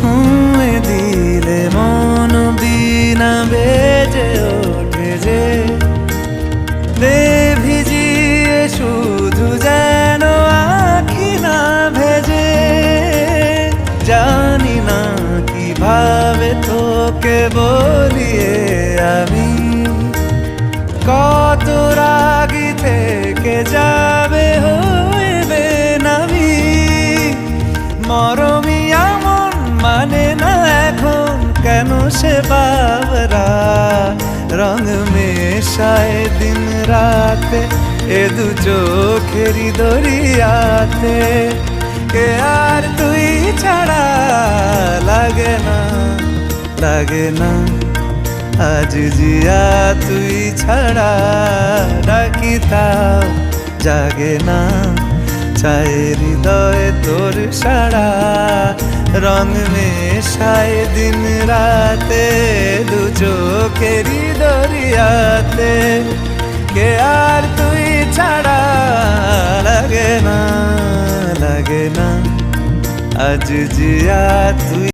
ছুঁয়ে দিলে মন বিনা বেজে ওঠে যে দে ভিজিয়ে শুধু যেন আখি না ভেজে। জানি না কিভাবে তোকে বলিয়ে আমি কত রাগি থেকে যাবে হইবে নামি। মরমি এমন মানে না এখন কেন সে বাবরা রং মেশায় দিন রাতে এ দু চোখেরি দরিয়াতে। কে আর তুই ছাড়া লাগে না লাগে না আজ জিয়া তুই ছাড়া ডাকি তাও জাগে না। চায় হৃদয় তোর সারা রং মেশায় দিন রাতে দু চোখেরি দরিয়াতে। কে আর তুই ছাড়া লাগে না লাগে না আজ জিয়া তুই।